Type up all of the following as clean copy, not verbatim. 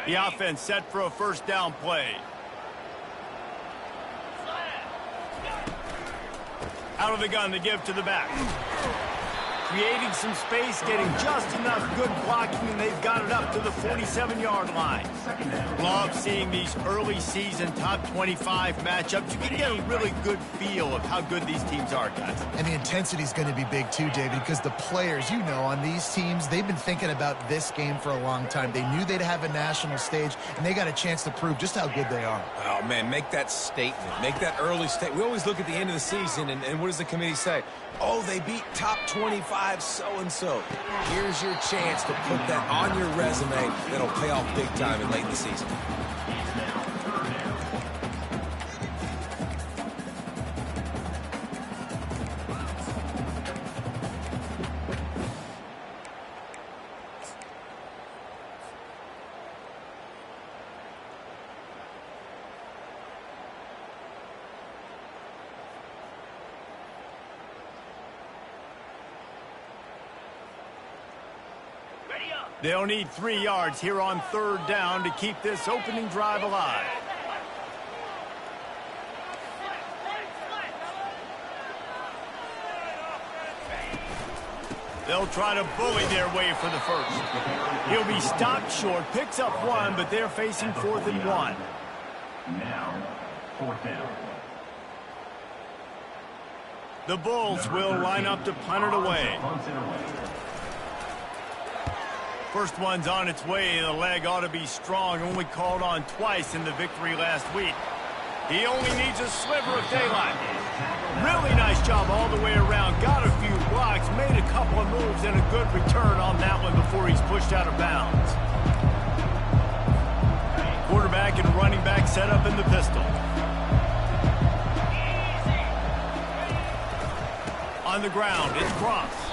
The offense set for a first down play. Out of the gun to give to the back. Creating some space, getting just enough good blocking, and they've got it up to the 47-yard line. Love seeing these early season top 25 matchups. You can get a really good feel of how good these teams are, guys. And the intensity is going to be big too, David, because the players, you know, on these teams, they've been thinking about this game for a long time. They knew they'd have a national stage, and they got a chance to prove just how good they are. Oh, man, make that statement. Make that early statement. We always look at the end of the season, and what does the committee say? Oh, they beat top 25 so-and-so. Here's your chance to put that on your resume that'll pay off big time in late in the season. They'll need 3 yards here on third down to keep this opening drive alive. They'll try to bully their way for the first. He'll be stopped short, picks up 1, but they're facing 4th and 1. Now, 4th down. The Bulls will line up to punt it away. First one's on its way. The leg ought to be strong. Only called on twice in the victory last week. He only needs a sliver of daylight. Really nice job all the way around. Got a few blocks, made a couple of moves, and a good return on that one before he's pushed out of bounds. Quarterback and running back set up in the pistol. On the ground, it's Cross.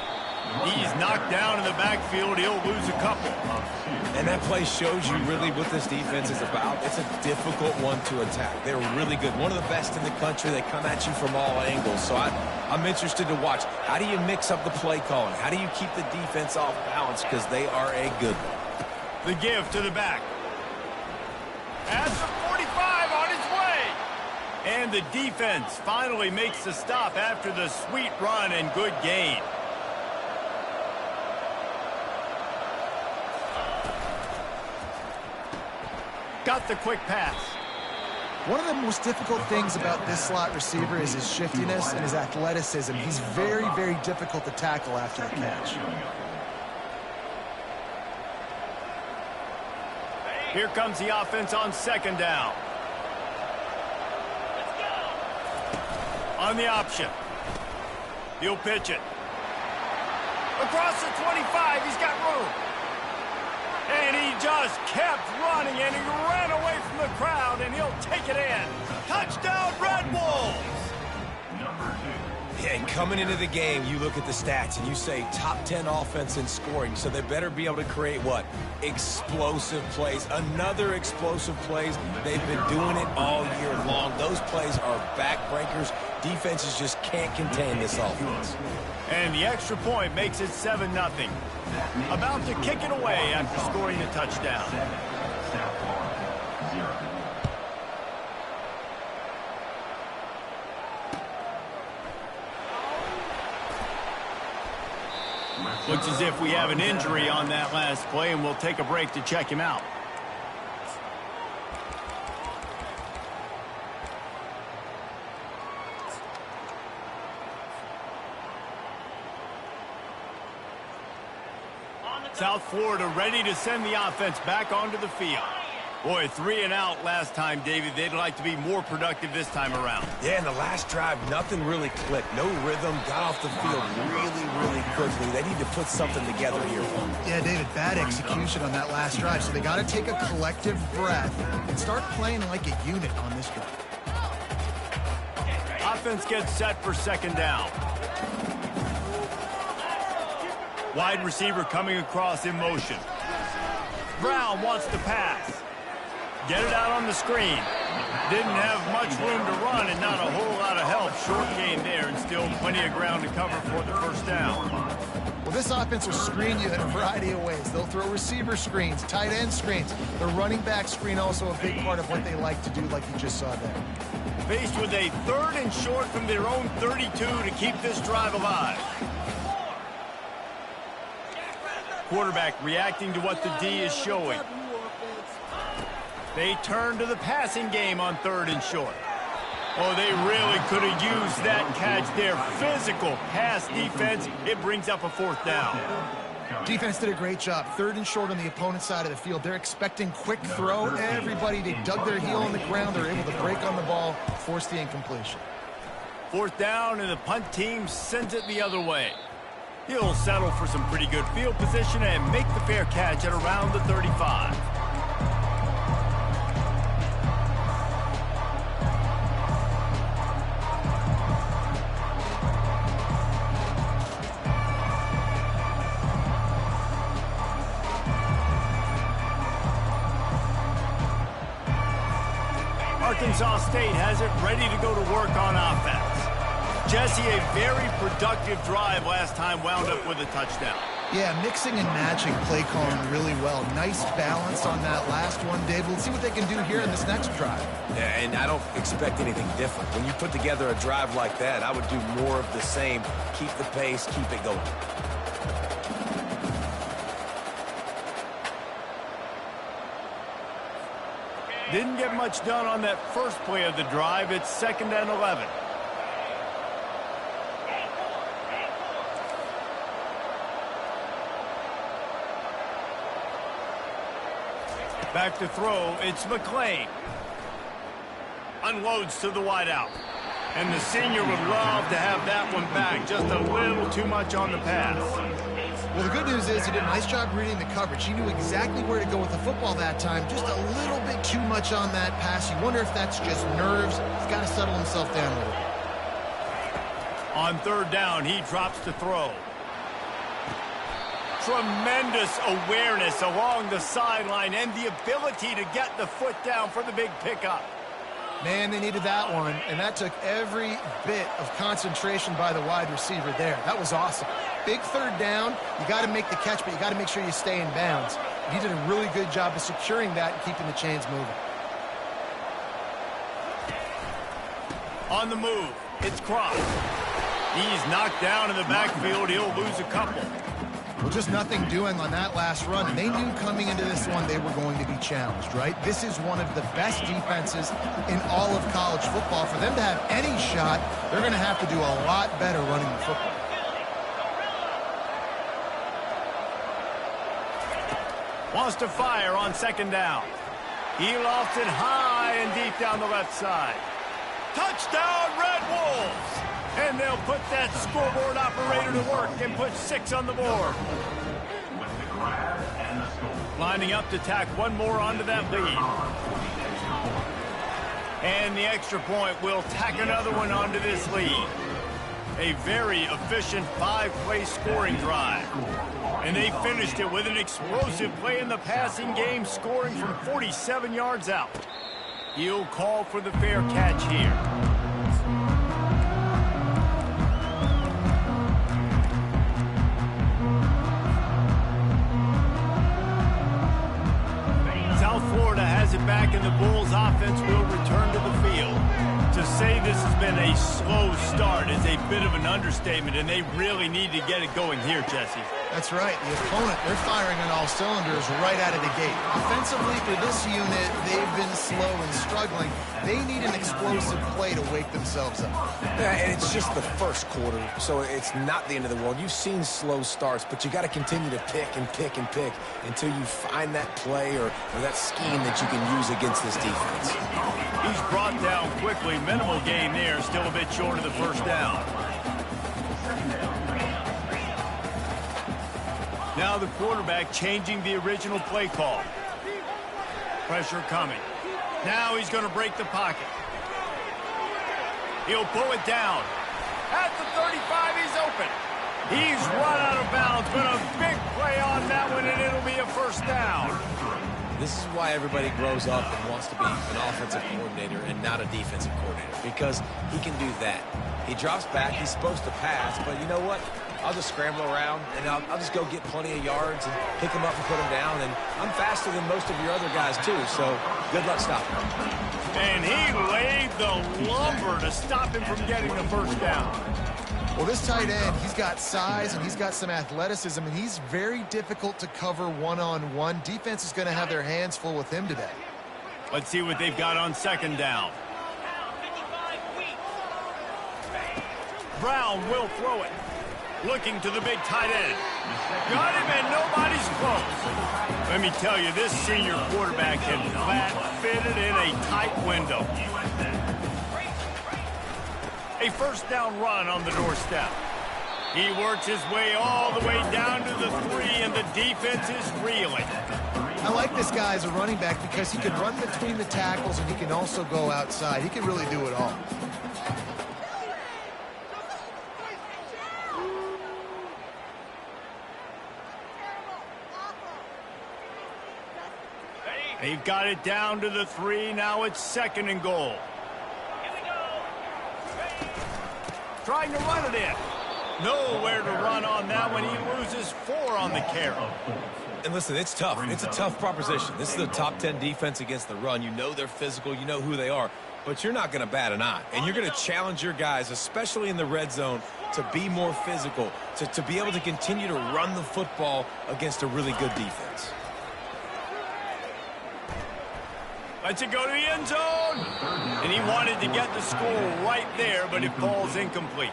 He's knocked down in the backfield. He'll lose a couple. And that play shows you really what this defense is about. It's a difficult one to attack. They're really good. One of the best in the country. They come at you from all angles. So I'm interested to watch. How do you mix up the play calling? How do you keep the defense off balance? Because they are a good one. The give to the back. At the 45 on his way. And the defense finally makes the stop after the sweet run and good gain. Got the quick pass. One of the most difficult things about this slot receiver is his shiftiness and his athleticism. He's very, very difficult to tackle after the catch. Here comes the offense on second down. On the option. He'll pitch it. Across the 25, he's got room. And he just kept running, and he ran away from the crowd, and he'll take it in. Touchdown, Red Bulls! Yeah, and coming into the game, you look at the stats, and you say top 10 offense in scoring, so they better be able to create what? Explosive plays. Another explosive plays. They've been doing it all year long. Those plays are backbreakers. Defenses just can't contain this offense. And the extra point makes it 7-0. About to kick it away after scoring the touchdown. Looks as if we have an injury on that last play, and we'll take a break to check him out. South Florida ready to send the offense back onto the field. Boy, 3 and out last time, David. They'd like to be more productive this time around. Yeah, in the last drive, nothing really clicked. No rhythm, got off the field really quickly. They need to put something together here. Yeah, David, bad execution on that last drive, so they got to take a collective breath and start playing like a unit on this drive. Offense gets set for second down. Wide receiver coming across in motion. Brown wants to pass. Get it out on the screen. Didn't have much room to run and not a whole lot of help. Short gain there and still plenty of ground to cover for the first down. Well, this offense will screen you in a variety of ways. They'll throw receiver screens, tight end screens. The running back screen also a big part of what they like to do, like you just saw there. Faced with a 3rd and short from their own 32 to keep this drive alive. Quarterback reacting to what the D is showing. They turn to the passing game on 3rd and short. Oh, they really could have used that catch there. Physical pass defense. It brings up a 4th down. Defense did a great job. 3rd and short on the opponent's side of the field. They're expecting quick throw. Everybody, they dug their heel on the ground. They're able to break on the ball, force the incompletion. 4th down, and the punt team sends it the other way. He'll settle for some pretty good field position and make the fair catch at around the 35. Arkansas State has it ready to go to work on offense. Jesse, a very productive drive last time, wound up with a touchdown. Yeah, mixing and matching play calling really well. Nice balance on that last one, Dave. Let's see what they can do here in this next drive. Yeah, and I don't expect anything different. When you put together a drive like that, I would do more of the same. Keep the pace, keep it going. Didn't get much done on that first play of the drive. It's 2nd and 11. Back to throw, it's McClain. Unloads to the wideout. And the senior would love to have that one back. Just a little too much on the pass. Well, the good news is he did a nice job reading the coverage. He knew exactly where to go with the football that time. Just a little bit too much on that pass. You wonder if that's just nerves. He's got to settle himself down a little bit. On 3rd down, he drops to throw. Tremendous awareness along the sideline and the ability to get the foot down for the big pickup. Man, they needed that one, and that took every bit of concentration by the wide receiver there. That was awesome. Big 3rd down. You got to make the catch, but you got to make sure you stay in bounds. He did a really good job of securing that and keeping the chains moving. On the move, it's Cross. He's knocked down in the backfield. He'll lose a couple. Well, just nothing doing on that last run. And they knew coming into this one they were going to be challenged, right? This is one of the best defenses in all of college football. For them to have any shot, they're going to have to do a lot better running the football. Wants to fire on 2nd down. He lofts it high and deep down the left side. Touchdown, Red Wolves! And they'll put that scoreboard operator to work and put 6 on the board. Lining up to tack one more onto that lead. And the extra point will tack another one onto this lead. A very efficient 5-play scoring drive. And they finished it with an explosive play in the passing game, scoring from 47 yards out. He'll call for the fair catch here. South Florida has it back, and the Bulls offense will return to the field. To say this has been a slow start is a bit of an understatement, and they really need to get it going here, Jesse. That's right. The opponent, they're firing on all cylinders right out of the gate. Offensively, for this unit, they've been slow and struggling. They need an explosive play to wake themselves up. Yeah, and it's just the first quarter, so it's not the end of the world. You've seen slow starts, but you got to continue to pick and pick and pick until you find that play or that scheme that you can use against this defense. He's brought down quickly. Minimal gain there, still a bit short of the 1st down. Now the quarterback changing the original play call. Pressure coming. Now he's going to break the pocket. He'll pull it down. At the 35, he's open. He's run out of bounds, but a big play on that one, and it'll be a 1st down. This is why everybody grows up and wants to be an offensive coordinator and not a defensive coordinator, because he can do that. He drops back, he's supposed to pass, but you know what? I'll just scramble around, and I'll just go get plenty of yards and pick them up and put them down. And I'm faster than most of your other guys, too, so good luck stopping him. And he laid the lumber to stop him from getting the first down. Well, this tight end, he's got size and he's got some athleticism, and he's very difficult to cover one-on-one. Defense is going to have their hands full with him today. Let's see what they've got on second down. Brown will throw it. Looking to the big tight end. Got him, and nobody's close. Let me tell you, this senior quarterback can flat-fitted in a tight window. A first down run on the doorstep. He works his way all the way down to the 3, and the defense is reeling. I like this guy as a running back because he can run between the tackles and he can also go outside. He can really do it all. They've got it down to the 3. Now it's 2nd and goal. Trying to run it in. Nowhere to run on that one. He loses 4 on the carry. And listen, it's tough. It's a tough proposition. This is the top 10 defense against the run. You know they're physical. You know who they are. But you're not going to bat an eye. And you're going to challenge your guys, especially in the red zone, to be more physical, to be able to continue to run the football against a really good defense. Lets it go to the end zone. And he wanted to get the score right there, but it falls incomplete.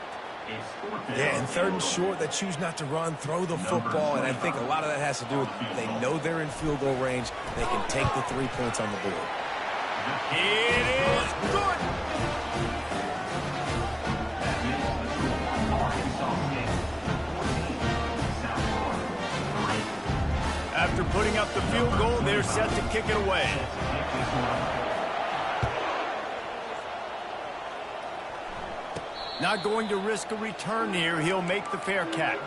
Yeah, and 3rd and short, they choose not to run, throw the football, and I think a lot of that has to do with they know they're in field goal range. They can take the 3 points on the board. It is good. After putting up the field goal, they're set to kick it away. Not going to risk a return here. He'll make the fair catch.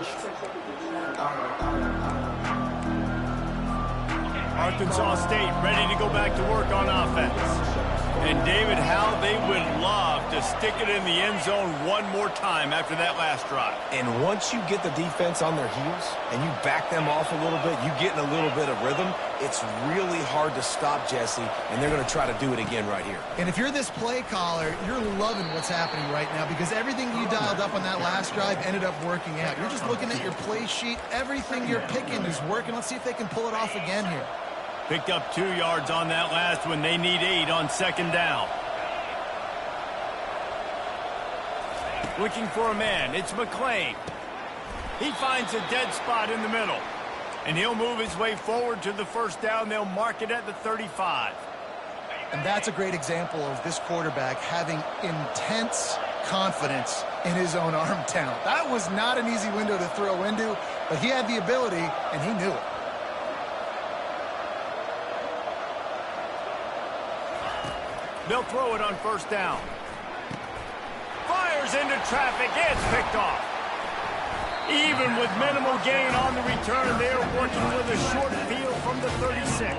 Arkansas State ready to go back to work on offense. And David, how they would love to stick it in the end zone one more time after that last drive. And once you get the defense on their heels and you back them off a little bit, you get in a little bit of rhythm, it's really hard to stop, Jesse, and they're going to try to do it again right here. And if you're this play caller, you're loving what's happening right now because everything you dialed up on that last drive ended up working out. You're just looking at your play sheet. Everything you're picking is working. Let's see if they can pull it off again here. Picked up 2 yards on that last one. They need 8 on 2nd down. Looking for a man. It's McClain. He finds a dead spot in the middle. And he'll move his way forward to the first down. They'll mark it at the 35. And that's a great example of this quarterback having intense confidence in his own arm talent. That was not an easy window to throw into, but he had the ability, and he knew it. They'll throw it on first down. Fires into traffic. It's picked off. Even with minimal gain on the return, they're working with a short field from the 36.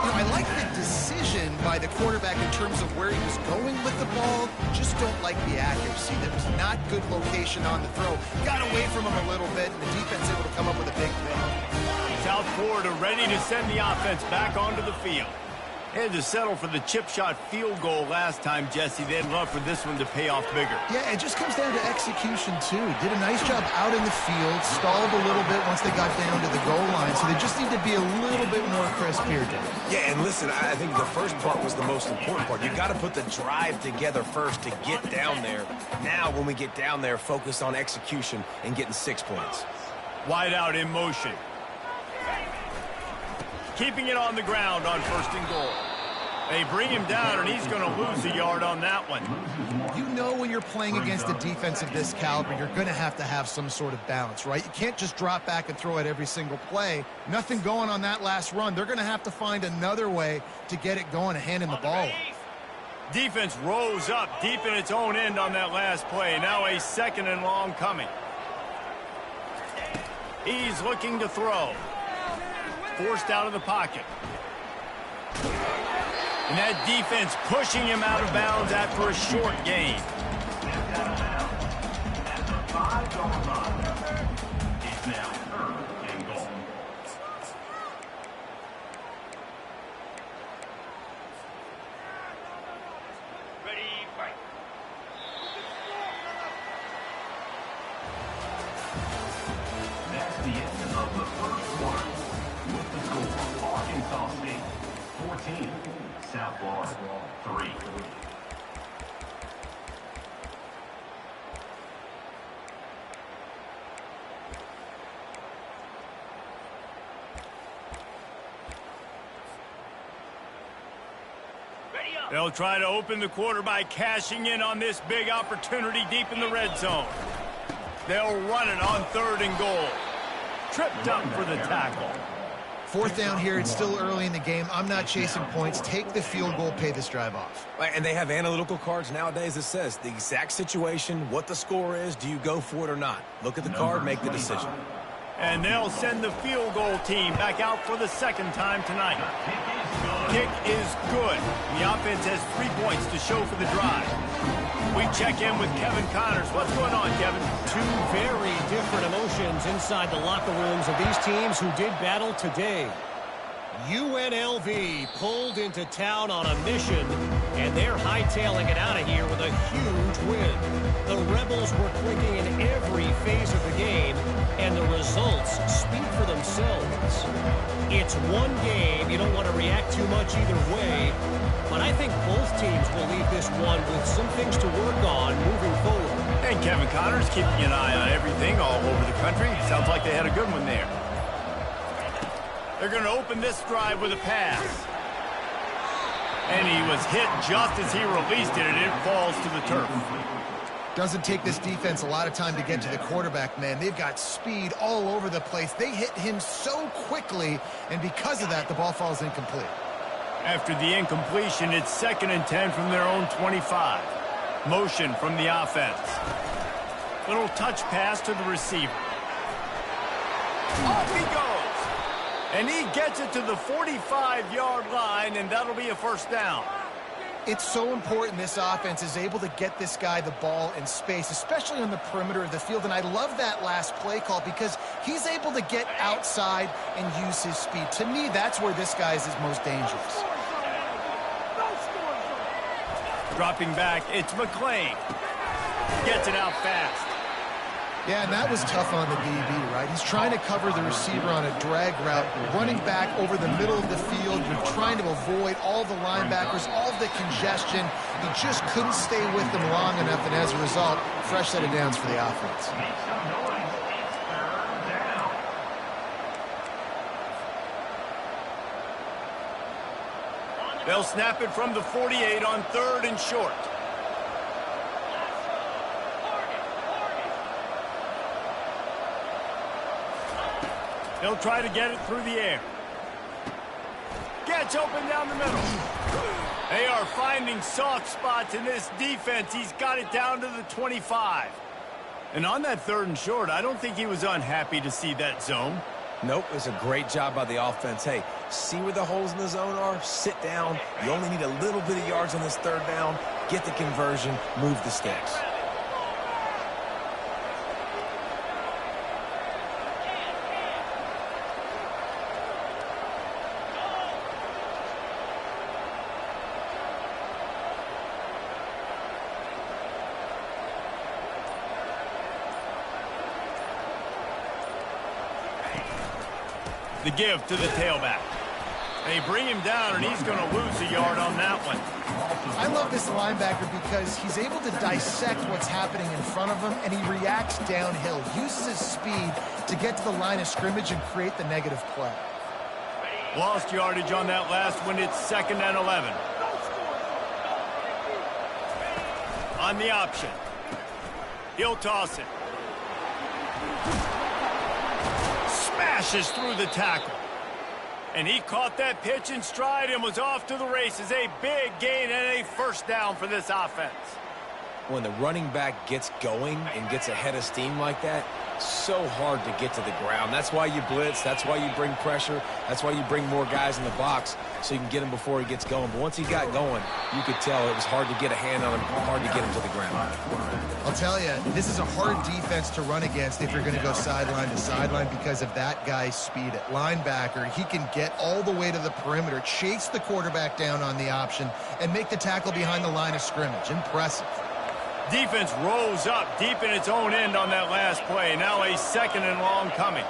I like the decision by the quarterback in terms of where he was going with the ball. Just don't like the accuracy. There was not good location on the throw. Got away from him a little bit, and the defense able to come up with a big play. South Florida ready to send the offense back onto the field. Had to settle for the chip shot field goal last time, Jesse. They'd love for this one to pay off bigger. Yeah, it just comes down to execution, too. Did a nice job out in the field, stalled a little bit once they got down to the goal line, so they just need to be a little bit more crisp here, Dave. Yeah, and listen, I think the first part was the most important part. You've got to put the drive together first to get down there. Now, when we get down there, focus on execution and getting 6 points. Wide out in motion. Keeping it on the ground on 1st and goal. They bring him down, and he's going to lose a yard on that one. You know when you're playing against a defense of this caliber, you're going to have some sort of balance, right? You can't just drop back and throw it every single play. Nothing going on that last run. They're going to have to find another way to get it going and hand him the ball. Defense rose up deep in its own end on that last play. Now a 2nd and long coming. He's looking to throw. Forced out of the pocket. And that defense pushing him out of bounds after a short gain. 5-yard line. It's now 3rd and goal. Ready, fight. That's the end of the first quarter. With the score, Arkansas State 14, South Florida 3. They'll try to open the quarter by cashing in on this big opportunity deep in the red zone. They'll run it on 3rd and goal. Tripped up for the tackle. 4th down here. It's still early in the game. I'm not chasing points. Take the field goal, pay this drive off. And they have analytical cards nowadays that says the exact situation, what the score is, do you go for it or not? Look at the card, make the decision. And they'll send the field goal team back out for the 2nd time tonight. Kick is good. The offense has 3 points to show for the drive. We check in with Kevin Connors. What's going on, Kevin? Two very different emotions inside the locker rooms of these teams who did battle today. UNLV pulled into town on a mission, and they're hightailing it out of here with a huge win. The Rebels were clicking in every phase of the game, and the results speak for themselves. It's one game. You don't want to react too much either way, but I think both teams will leave this one with some things to work on moving forward. And Kevin Connors keeping an eye on everything all over the country. Sounds like they had a good one there. They're going to open this drive with a pass. And he was hit just as he released it, and it falls to the turf. Doesn't take this defense a lot of time to get to the quarterback, man. They've got speed all over the place. They hit him so quickly, and because of that, the ball falls incomplete. After the incompletion, it's 2nd and 10 from their own 25. Motion from the offense. Little touch pass to the receiver. Off he goes. And he gets it to the 45-yard line, and that'll be a 1st down. It's so important this offense is able to get this guy the ball in space, especially on the perimeter of the field. And I love that last play call because he's able to get outside and use his speed. To me, that's where this guy is his most dangerous. Dropping back, it's McClain. Gets it out fast. Yeah, and that was tough on the DB, right? He's trying to cover the receiver on a drag route, running back over the middle of the field. You're trying to avoid all the linebackers, all the congestion. He just couldn't stay with them long enough, and as a result, fresh set of downs for the offense. They'll snap it from the 48 on 3rd and short. They'll try to get it through the air. Gets open down the middle. They are finding soft spots in this defense. He's got it down to the 25. And on that 3rd and short, I don't think he was unhappy to see that zone. Nope, it's a great job by the offense. Hey, see where the holes in the zone are? Sit down. You only need a little bit of yards on this 3rd down. Get the conversion, move the sticks. The give to the tailback. They bring him down, and he's going to lose a yard on that one. I love this linebacker because he's able to dissect what's happening in front of him, and he reacts downhill, uses his speed to get to the line of scrimmage and create the negative play. Lost yardage on that last one. It's 2nd and 11. On the option. He'll toss it. Smashes through the tackle. And he caught that pitch in stride and was off to the races. A big gain and a 1st down for this offense. When the running back gets going and gets ahead of steam like that, So hard to get to the ground. That's why you blitz. That's why you bring pressure. That's why you bring more guys in the box so you can get him before he gets going. But once he got going, you could tell it was hard to get a hand on him, hard to get him to the ground. I'll tell you, this is a hard defense to run against if you're going to go sideline to sideline because of that guy's speed at linebacker. He can get all the way to the perimeter, chase the quarterback down on the option, and make the tackle behind the line of scrimmage. Impressive. Defense rose up deep in its own end on that last play. Now a second and long coming.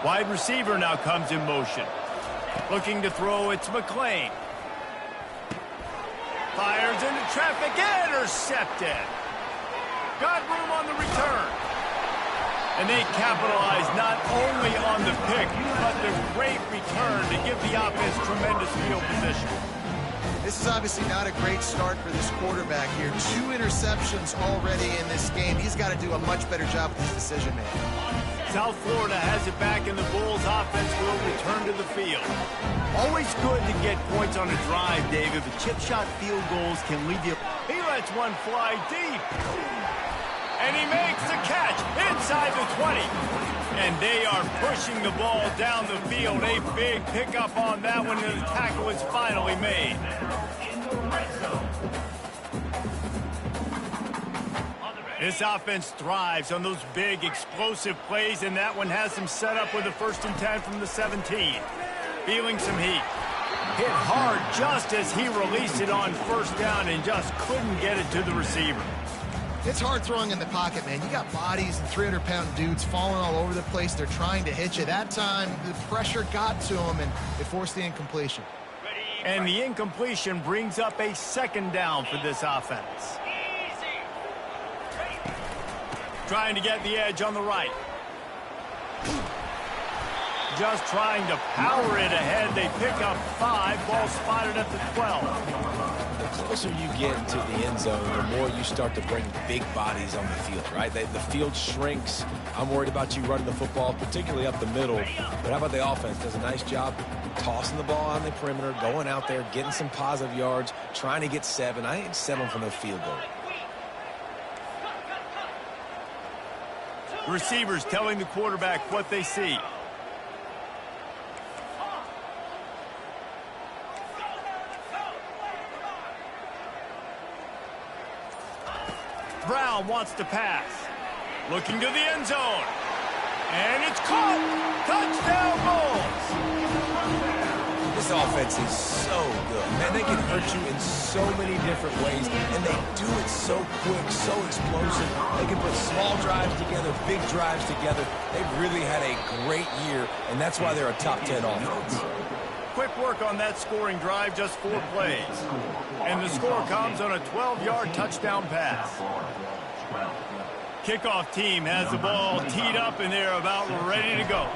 Wide receiver now comes in motion. Looking to throw, it's McClain. Fires into traffic, intercepted. Got room on the return. And they capitalize not only on the pick, but the great return to give the offense tremendous field position. This is obviously not a great start for this quarterback here. 2 interceptions already in this game. He's got to do a much better job with his decision-making. South Florida has it back, and the Bulls offense will return to the field. Always good to get points on a drive, David, but chip shot field goals can lead you. He lets one fly deep. And he makes the catch inside the 20. And they are pushing the ball down the field. A big pickup on that one, and the tackle is finally made. This offense thrives on those big, explosive plays, and that one has them set up with a 1st and 10 from the 17. Feeling some heat. Hit hard just as he released it on 1st down and just couldn't get it to the receiver. It's hard throwing in the pocket, man. You got bodies and 300-pound dudes falling all over the place. They're trying to hit you. That time, the pressure got to him, and it forced the incompletion. And the incompletion brings up a 2nd down for this offense. Trying to get the edge on the right. Just trying to power it ahead. They pick up 5. Ball spotted at the 12. The closer you get into the end zone, the more you start to bring big bodies on the field, right? The field shrinks. I'm worried about you running the football, particularly up the middle. But how about the offense? Does a nice job tossing the ball on the perimeter, going out there, getting some positive yards, trying to get 7. I ain't settling for no field goal. Receivers telling the quarterback what they see. Brown wants to pass. Looking to the end zone. And it's caught. Touchdown Bulls. This offense is so good. Man, they can hurt you in so many different ways, and they do it so quick, so explosive. They can put small drives together, big drives together. They've really had a great year, and that's why they're a top 10 offense. Quick work on that scoring drive, just 4 plays. And the score comes on a 12-yard touchdown pass. Kickoff team has the ball teed up, and they're about ready to go.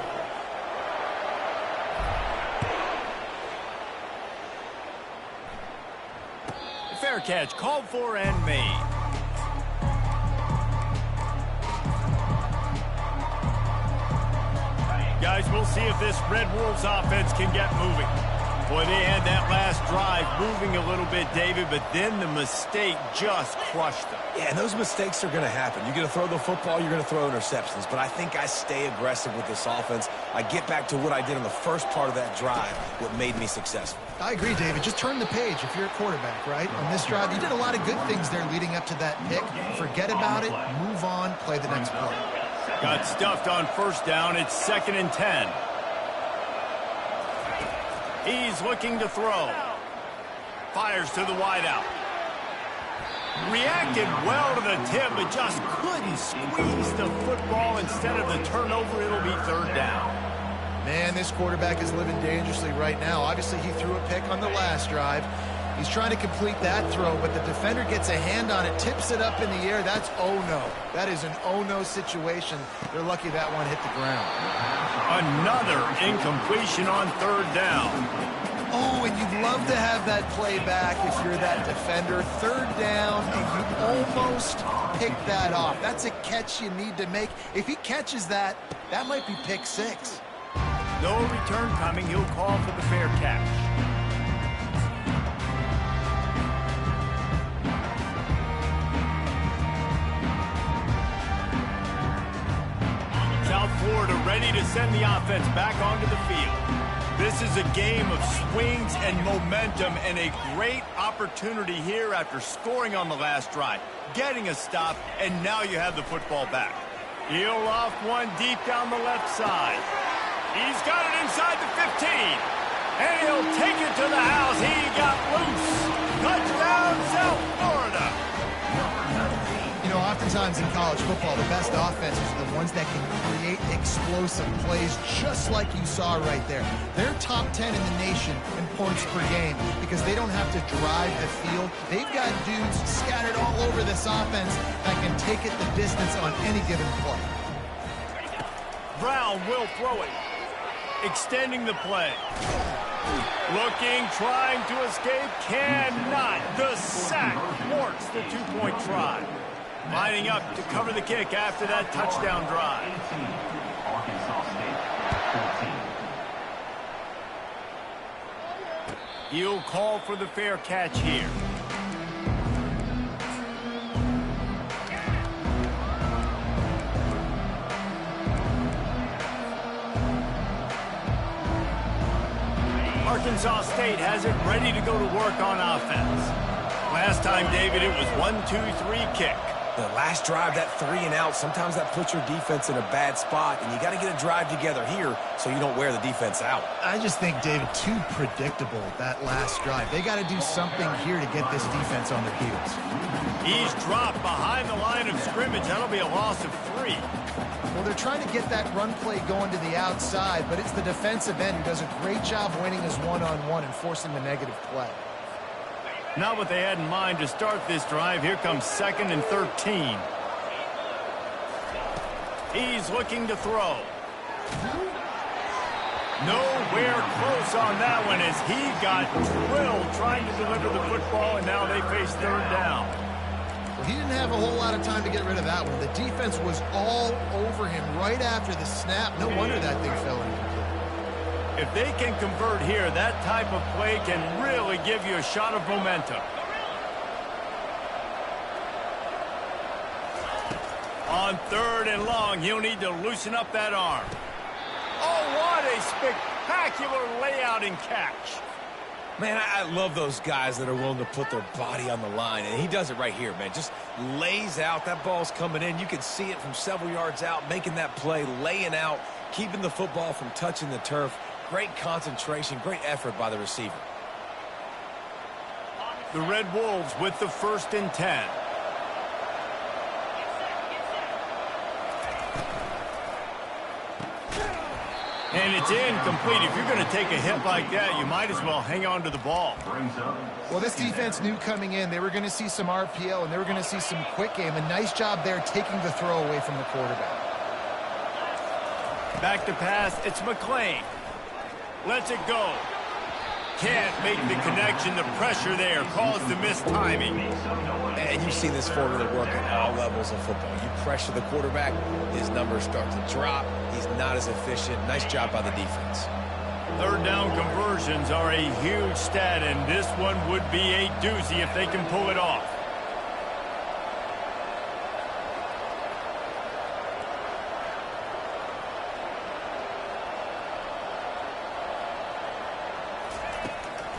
Fair catch called for and made. Guys, we'll see if this Red Wolves offense can get moving. Boy, they had that last drive moving a little bit, David, but then the mistake just crushed them. Yeah, and those mistakes are going to happen. You're going to throw the football, you're going to throw interceptions. But I think I stay aggressive with this offense. I get back to what I did in the first part of that drive, what made me successful. I agree, David. Just turn the page if you're a quarterback, right? On this drive, you did a lot of good things there leading up to that pick. Forget about it, move on, play the next play. Got stuffed on 1st down. It's 2nd and 10. He's looking to throw. Fires to the wideout. Reacted well to the tip, but just couldn't squeeze the football. Instead of the turnover, it'll be 3rd down. Man, this quarterback is living dangerously right now. Obviously, he threw a pick on the last drive. He's trying to complete that throw, but the defender gets a hand on it, tips it up in the air. That's oh-no. That is an oh-no situation. They're lucky that one hit the ground. Another incompletion on 3rd down. Oh, and you'd love to have that play back if you're that defender. 3rd down, and you almost pick that off. That's a catch you need to make. If he catches that, that might be pick 6. No return coming. He'll call for the fair catch. ready to send the offense back onto the field. This is a game of swings and momentum and a great opportunity here after scoring on the last drive, getting a stop, and now you have the football back. He'll off one deep down the left side. He's got it inside the 15. And he'll take it to the house. He got loose. Touchdown, South Florida. You know, oftentimes in college football, the best offenses are the ones that can create explosive plays just like you saw right there. They're top 10 in the nation in points per game because they don't have to drive the field. They've got dudes scattered all over this offense that can take it the distance on any given play. Brown will throw it. Extending the play. Looking, trying to escape, cannot. The sack thwarts the two-point try. Lining up to cover the kick after that touchdown drive. Arkansas State, 14. He'll call for the fair catch here. Arkansas State has it ready to go to work on offense. Last time, David, it was 1-2-3 kick. The last drive, that 3 and out, sometimes that puts your defense in a bad spot, and you got to get a drive together here so you don't wear the defense out. I just think, David, too predictable that last drive. They got to do something here to get this defense on their heels. He's dropped behind the line of scrimmage. That'll be a loss of 3. Well, they're trying to get that run play going to the outside, but it's the defensive end who does a great job winning his one-on-one and forcing the negative play. Not what they had in mind to start this drive. Here comes 2nd and 13. He's looking to throw. Nowhere close on that one as he got drilled trying to deliver the football, and now they face 3rd down. Well, he didn't have a whole lot of time to get rid of that one. The defense was all over him right after the snap. No wonder that thing fell incomplete. If they can convert here, that type of play can really give you a shot of momentum. On 3rd and long, he'll need to loosen up that arm. Oh, what a spectacular layout and catch. Man, I love those guys that are willing to put their body on the line, and he does it right here, man. Just lays out. That ball's coming in. You can see it from several yards out, making that play, laying out, keeping the football from touching the turf. Great concentration, great effort by the receiver. The Red Wolves with the 1st and 10. And it's incomplete. If you're going to take a hit like that, you might as well hang on to the ball. Well, this defense knew coming in they were going to see some RPO and they were going to see some quick game. A nice job there taking the throw away from the quarterback. Back to pass. It's McClain. Lets it go. Can't make the connection. The pressure there caused the missed timing. And you've seen this formula work at all levels of football. You pressure the quarterback, his numbers start to drop. He's not as efficient. Nice job by the defense. 3rd down conversions are a huge stat, and this one would be a doozy if they can pull it off.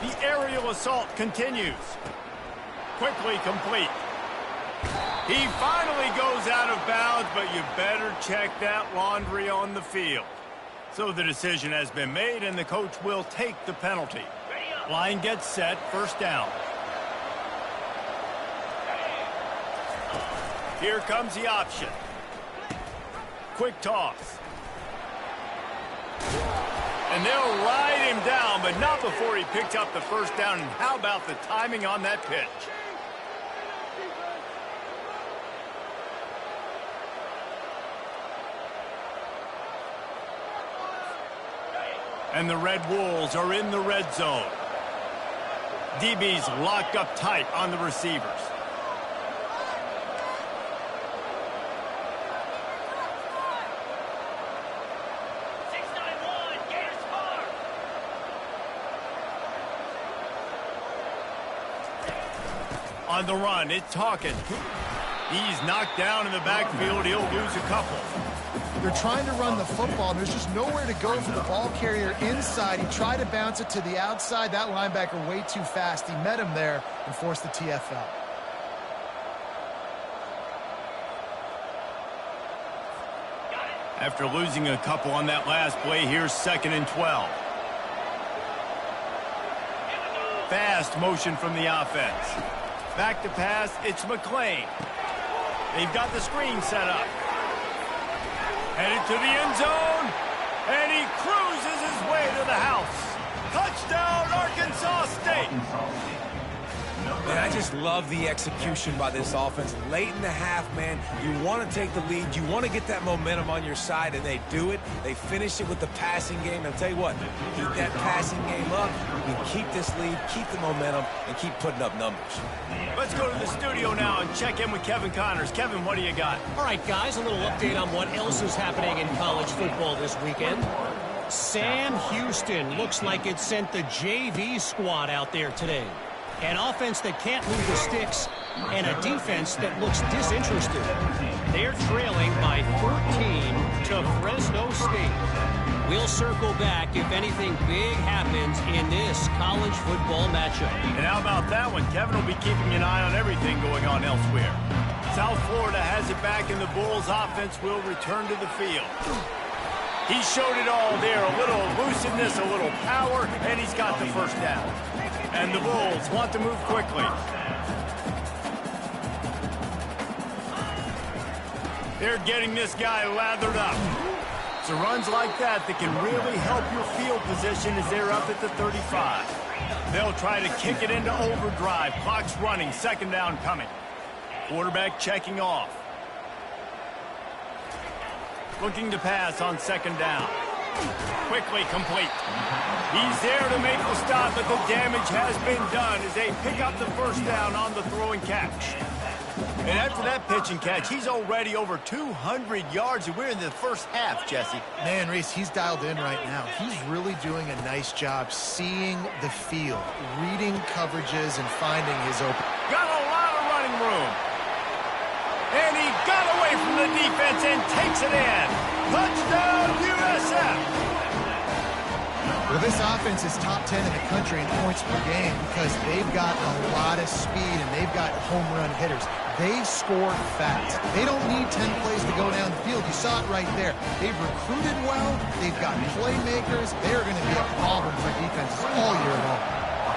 The aerial assault continues. Quickly complete. He finally goes out of bounds, but you better check that laundry on the field. So the decision has been made, and the coach will take the penalty. Line gets set, 1st down. Here comes the option. Quick toss. And they'll ride him down, but not before he picks up the 1st down. And how about the timing on that pitch? And the Red Wolves are in the red zone. DB's locked up tight on the receivers. On the run, it's Hawkins. He's knocked down in the backfield. He'll lose a couple. They're trying to run the football, and there's just nowhere to go for the ball carrier inside. He tried to bounce it to the outside. That linebacker way too fast. He met him there and forced the TFL. After losing a couple on that last play, here's 2nd and 12. Fast motion from the offense. Back to pass, it's McClain. They've got the screen set up. Headed to the end zone, and he cruises his way to the house. Touchdown, Arkansas State. Man, I just love the execution by this offense. Late in the half, man, you want to take the lead. You want to get that momentum on your side, and they do it. They finish it with the passing game. And I'll tell you what, keep that passing game up. You keep this lead, keep the momentum, and keep putting up numbers. Let's go to the studio now and check in with Kevin Connors. Kevin, what do you got? All right, guys, a little update on what else is happening in college football this weekend. Sam Houston looks like it sent the JV squad out there today. An offense that can't move the sticks, and a defense that looks disinterested. They're trailing by 14 to Fresno State. We'll circle back if anything big happens in this college football matchup. And how about that one? Kevin will be keeping an eye on everything going on elsewhere. South Florida has it back, and the Bulls' offense will return to the field. He showed it all there, a little elusiveness, a little power, and he's got the first down. And the Bulls want to move quickly. They're getting this guy lathered up. So runs like that can really help your field position as they're up at the 35. They'll try to kick it into overdrive. Clock's running, 2nd down coming. Quarterback checking off. Looking to pass on 2nd down. Quickly complete. He's there to make the stop, but the damage has been done as they pick up the first down on the throw and catch. And after that pitch and catch, he's already over 200 yards, and we're in the first half, Jesse. Man, Reese, he's dialed in right now. He's really doing a nice job seeing the field, reading coverages, and finding his open. Got a lot of running room. And he got away from the defense and takes it in. Touchdown, USF. Well, this offense is top 10 in the country in points per game because they've got a lot of speed and they've got home run hitters. They score fast. They don't need 10 plays to go down the field. You saw it right there. They've recruited well. They've got playmakers. They're going to be a problem for defenses all year long.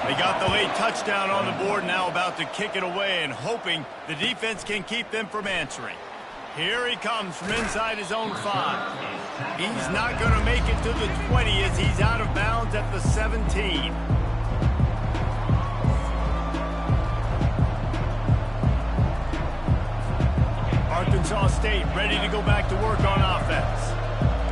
They got the late touchdown on the board, now about to kick it away and hoping the defense can keep them from answering. Here he comes from inside his own 5. He's not going to make it to the 20 as he's out of bounds at the 17. Arkansas State ready to go back to work on offense.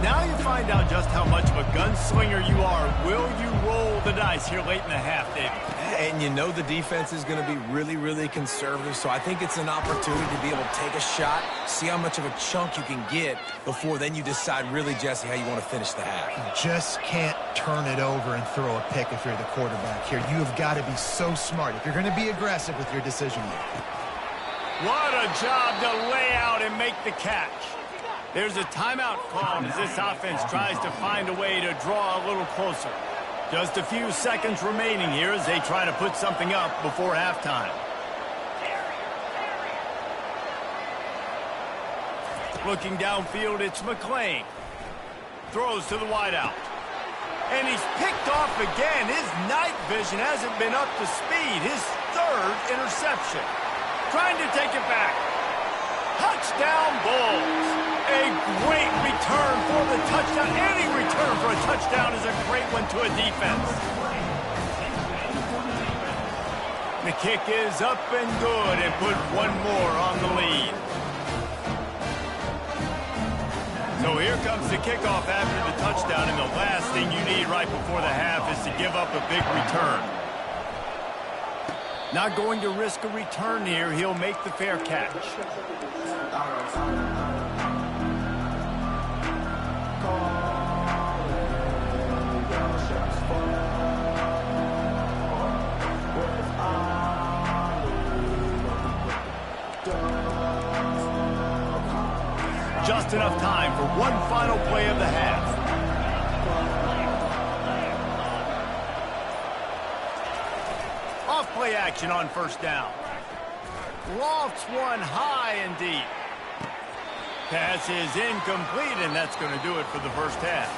Now you find out just how much of a gunslinger you are. Will you roll the dice here late in the half, David? And you know the defense is going to be really, really conservative, so I think it's an opportunity to be able to take a shot, see how much of a chunk you can get before then you decide really, Jesse, how you want to finish the half. You just can't turn it over and throw a pick if you're the quarterback here. You have got to be so smart if you're going to be aggressive with your decision-making. What a job to lay out and make the catch. There's a timeout called as this offense tries to find a way to draw a little closer. Just a few seconds remaining here as they try to put something up before halftime. Looking downfield, it's McClain. Throws to the wideout. And he's picked off again. His night vision hasn't been up to speed. His 3rd interception. Trying to take it back. Touchdown, Bulls. A great return for the touchdown. Any return for a touchdown is a great one to a defense. The kick is up and good and put one more on the lead. So here comes the kickoff after the touchdown, and the last thing you need right before the half is to give up a big return. Not going to risk a return here. He'll make the fair catch. Just just enough time for one final play of the half. Off play action on first down. Lofts one high and deep. Pass is incomplete, and that's going to do it for the first half.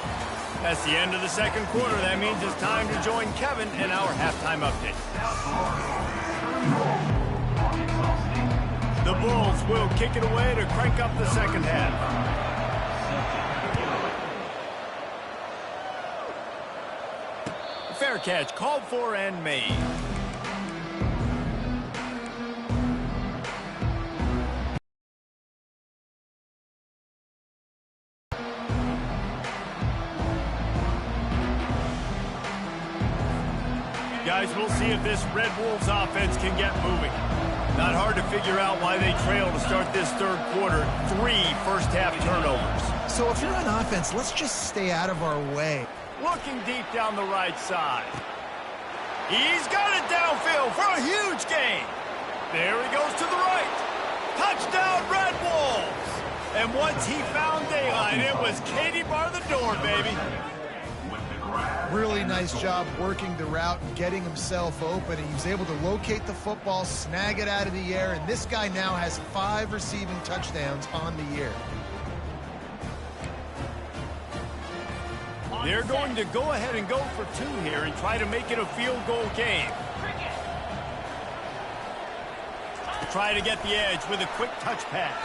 That's the end of the second quarter. That means it's time to join Kevin in our halftime update. The Bulls will kick it away to crank up the second half. Fair catch called for and made. Guys, we'll see if this Red Wolves offense can get moving. Not hard to figure out why they trail to start this third quarter. 3 first-half turnovers. So if you're on offense, let's just stay out of our way. Looking deep down the right side. He's got it downfield for a huge gain. There he goes to the right. Touchdown, Red Wolves. And once he found daylight, it was Katie bar the door, baby. Really nice job working the route and getting himself open. He was able to locate the football, snag it out of the air, and this guy now has 5 receiving touchdowns on the year. They're going to go ahead and go for 2 here and try to make it a field goal game. Try to get the edge with a quick touch pass.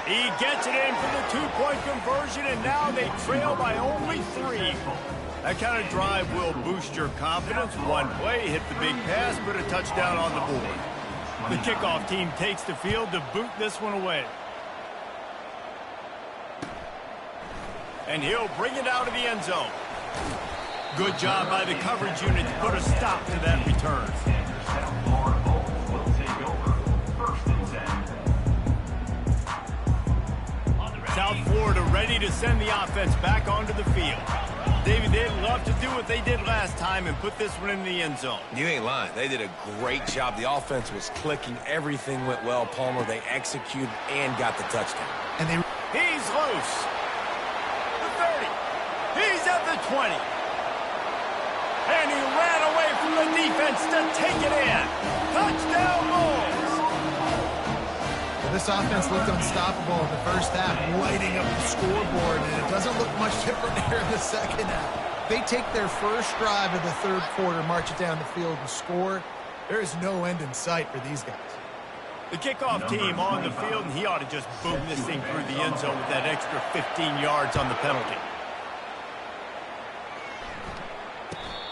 He gets it in for the 2-point conversion, and now they trail by only 3. That kind of drive will boost your confidence. One play, hit the big pass, put a touchdown on the board. The kickoff team takes the field to boot this one away. And he'll bring it out of the end zone. Good job by the coverage unit to put a stop to that return. South Florida ready to send the offense back onto the field. David, they'd love to do what they did last time and put this one in the end zone. You ain't lying. They did a great job. The offense was clicking. Everything went well, Palmer. They executed and got the touchdown. And they... He's loose. The 30. He's at the 20. And he ran away from the defense to take it in. Touchdown Bulls. This offense looked unstoppable in the first half, lighting up the scoreboard, and it doesn't look much different here in the second half. They take their first drive of the third quarter, march it down the field, and score. There is no end in sight for these guys. The kickoff team on the field, and he ought to just boom this thing through the end zone with that extra 15 yards on the penalty.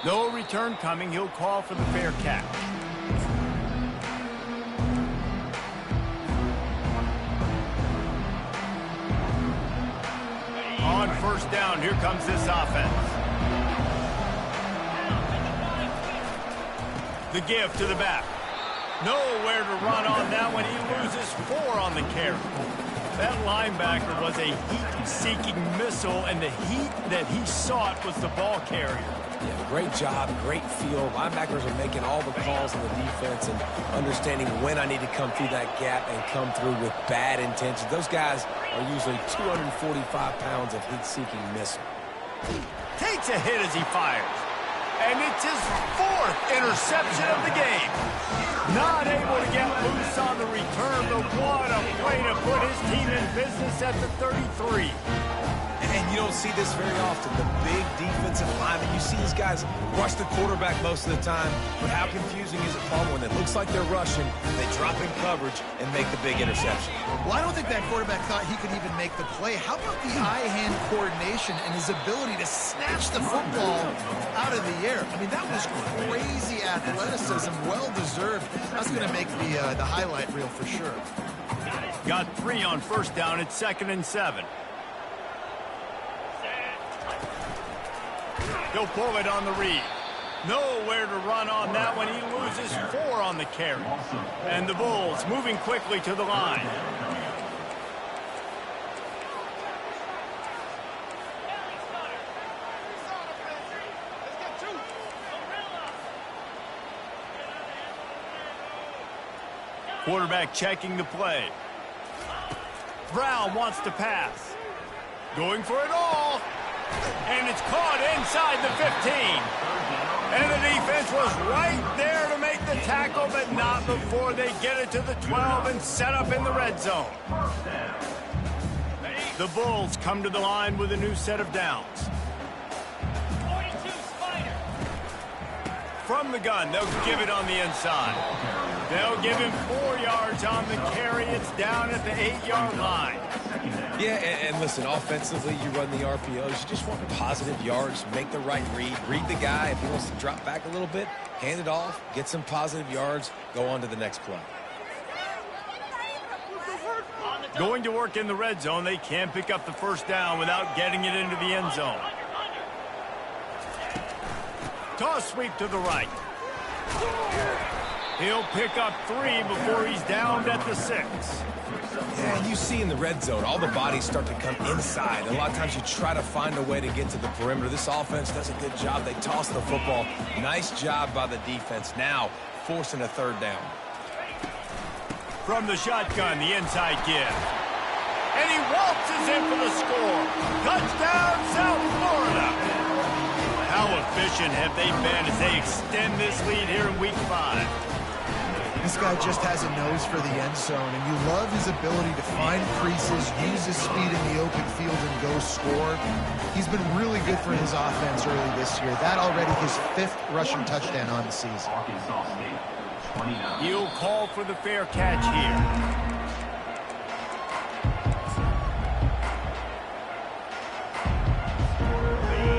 No return coming. He'll call for the fair catch. On first down, here comes this offense. The give to the back. Nowhere to run on that one. He loses 4 on the carry. That linebacker was a heat-seeking missile, and the heat that he sought was the ball carrier. Yeah, great job, great feel. Linebackers are making all the calls in the defense and understanding when I need to come through that gap and come through with bad intentions. Those guys are usually 245 pounds of heat-seeking missile. Takes a hit as he fires. And it's his 4th interception of the game. Not able to get loose on the return, but what a play to put his team in business at the 33. And you don't see this very often. The big defensive linemen, you see these guys rush the quarterback most of the time, but how confusing is it, Palmer, when it looks like they're rushing, they drop in coverage and make the big interception? Well, I don't think that quarterback thought he could even make the play. How about the eye-hand coordination and his ability to snatch the football out of the air? I mean, that was crazy athleticism, well-deserved. That's going to make the highlight reel for sure. Got 3 on first down. It's 2nd and 7. He'll pull it on the read. Nowhere to run on that one. He loses 4 on the carry. And the Bulls moving quickly to the line. Quarterback checking the play. Brown wants to pass. Going for it all. And it's caught inside the 15. And the defense was right there to make the tackle, but not before they get it to the 12 and set up in the red zone. The Bulls come to the line with a new set of downs. 42 Spider. From the gun, they'll give it on the inside. They'll give him 4 yards on the carry. It's down at the 8-yard line. Yeah, and listen, offensively, you run the RPOs. You just want positive yards, make the right read. Read the guy. If he wants to drop back a little bit, hand it off, get some positive yards, go on to the next play. Going to work in the red zone. They can't pick up the first down without getting it into the end zone. Toss sweep to the right. He'll pick up 3 before he's downed at the 6. Yeah, and you see in the red zone, all the bodies start to come inside. A lot of times you try to find a way to get to the perimeter. This offense does a good job. They toss the football. Nice job by the defense. Now forcing a third down. From the shotgun, the inside give. And he waltzes in for the score. Touchdown, South Florida. How efficient have they been as they extend this lead here in Week 5? This guy just has a nose for the end zone, and you love his ability to find creases, use his speed in the open field, and go score. He's been really good for his offense early this year. That already his 5th rushing touchdown on the season. He'll call for the fair catch here.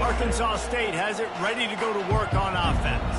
Arkansas State has it ready to go to work on offense.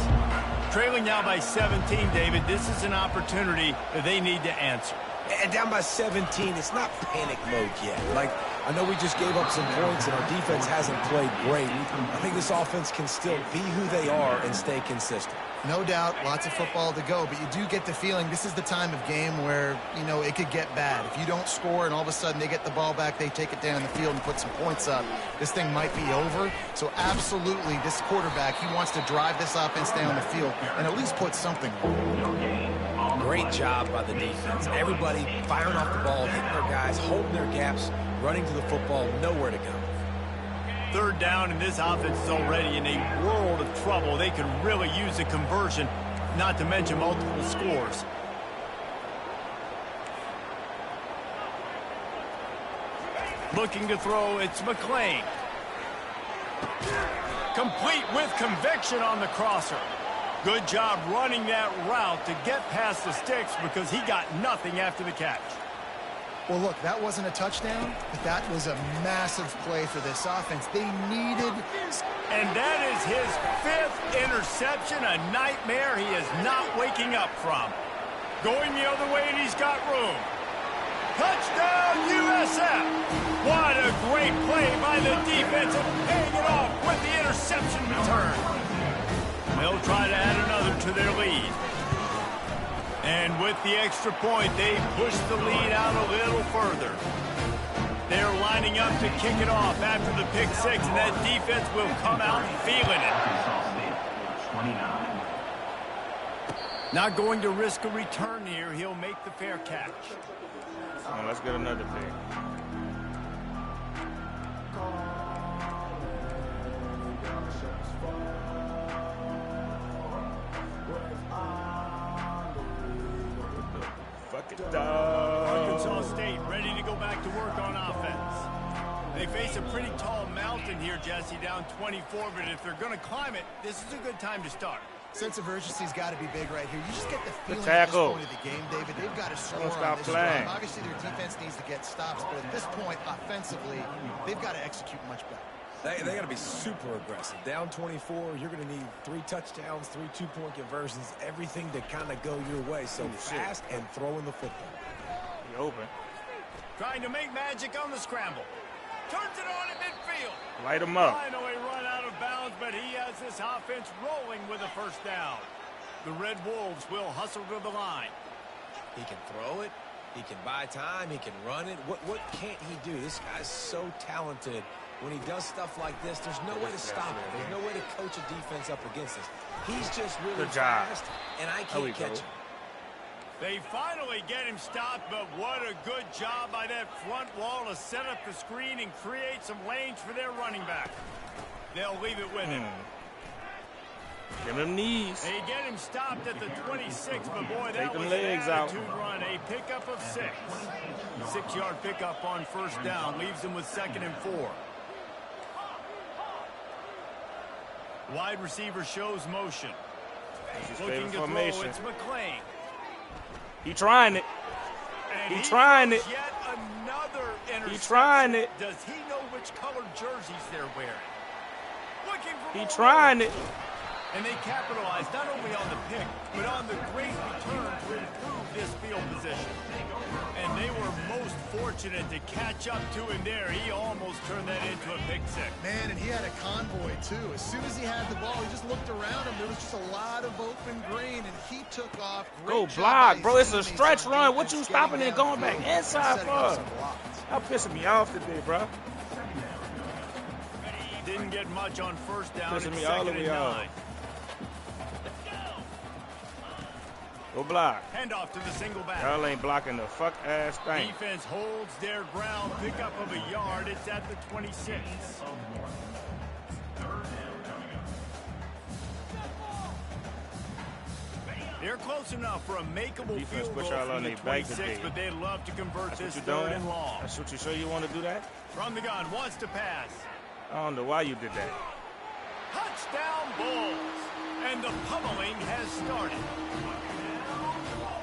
Trailing now by 17, David, this is an opportunity that they need to answer. And down by 17, it's not panic mode yet. Like, I know we just gave up some points and our defense hasn't played great. I think this offense can still be who they are and stay consistent. No doubt, lots of football to go, but you do get the feeling this is the time of game where, you know, it could get bad. If you don't score and all of a sudden they get the ball back, they take it down the field and put some points up, this thing might be over. So absolutely, this quarterback, he wants to drive this offense down the field and at least put something on. Great job by the defense. Everybody firing off the ball, hitting their guys, holding their gaps, running to the football, nowhere to go. Third down, and this offense is already in a world of trouble. They could really use a conversion, not to mention multiple scores. Looking to throw, it's McClain. Complete with conviction on the crosser. Good job running that route to get past the sticks because he got nothing after the catch. Well, look, that wasn't a touchdown, but that was a massive play for this offense. They needed... And that is his 5th interception, a nightmare he is not waking up from. Going the other way, and he's got room. Touchdown, USF! What a great play by the defense and paying it off with the interception return. They'll try to add another to their lead. And with the extra point, they push the lead out a little further. They're lining up to kick it off after the pick 6, and that defense will come out feeling it. Not going to risk a return here. He'll make the fair catch. Come on, let's get another pick. Arkansas State ready to go back to work on offense. They face a pretty tall mountain here, Jesse, down 24, but if they're going to climb it, this is a good time to start. Sense of urgency's got to be big right here. You just get the feeling Good at this tackle. point of the game, David. They've got to score Don't on stop this playing. drive. Obviously, their defense needs to get stops, but at this point, offensively, they've got to execute much better. They got to be super aggressive. Down 24, you're going to need 3 touchdowns, 3 two-point conversions, everything to kind of go your way. So fast and throwing the football. He open. Trying to make magic on the scramble. Turns it on at midfield. Light him up. Finally run out of bounds, but he has this offense rolling with a first down. The Red Wolves will hustle to the line. He can throw it. He can buy time. He can run it. What can't he do? This guy's so talented. When he does stuff like this, there's no way to stop him. There's no way to coach a defense up against us. He's just really fast, and I can't catch him. They finally get him stopped, but what a good job by that front wall to set up the screen and create some lanes for their running back. They'll leave it with him. Give him knees. They get him stopped at the 26, but boy, that was an legs out. attitude run. A pickup of 6. 6-yard pickup on first down leaves them with 2nd and 4. Wide receiver shows motion. Looking to throw, it's McClain. He trying it. And He trying it. Yet another interception. He trying it. Does he know which colored jerseys they're wearing? Looking for He more trying room. it. And they capitalized not only on the pick, but on the great return to improve this field position. And they were most fortunate to catch up to him there. He almost turned that into a pick 6. Man, and he had a convoy, too. As soon as he had the ball, he just looked around him. There was just a lot of open green, and he took off. Go Great job block, by bro. his It's a teammates stretch on run. What defense, you stopping getting and going back downfield, inside setting up for? some blocks. That pissing me off today, bro. Didn't get much on first down. Pissing It's me all the 2nd way and off. 9. Go block. Handoff to the single back. Y'all ain't blocking the fuck ass thing. Defense holds their ground. Pickup of a yard. It's at the 26. They're close enough for a makeable Defense field put goal y'all from on the their back 26, today. but they'd love to convert That's this what you 3rd doing? and long. That's what you show you want to do that? From the gun, wants to pass. I don't know why you did that. Touchdown Bulls. And the pummeling has started.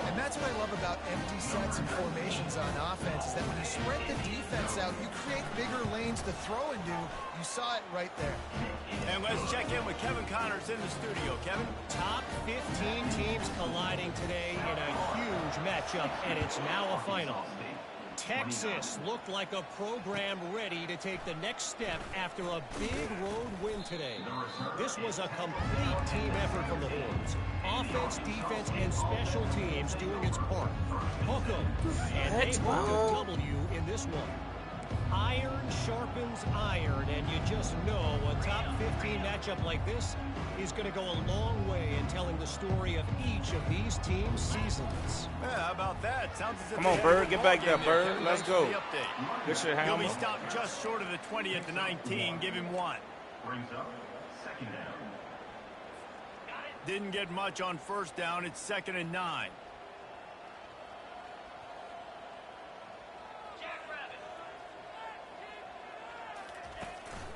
And that's what I love about empty sets and formations on offense is that when you spread the defense out, you create bigger lanes to throw into. You saw it right there. And let's check in with Kevin Connors in the studio. Kevin? Top 15 teams colliding today in a huge matchup, and it's now a final. Texas looked like a program ready to take the next step after a big road win today. This was a complete team effort from the Horns. Offense, defense, and special teams doing its part. Hook 'em, and they hooked a W in this one. Iron sharpens iron, and you just know a top 15 matchup like this is going to go a long way in telling the story of each of these teams' seasons. Yeah, how about that? Sounds as if Come on, they had Bird. a Get ball back game there, there, Bird. Kevin. Let's Thanks for go. the update. Get your He'll be hammer. stopped just short of the 20 at the 19. Give him 1. Brings up 2nd down. Didn't get much on first down. It's 2nd and 9.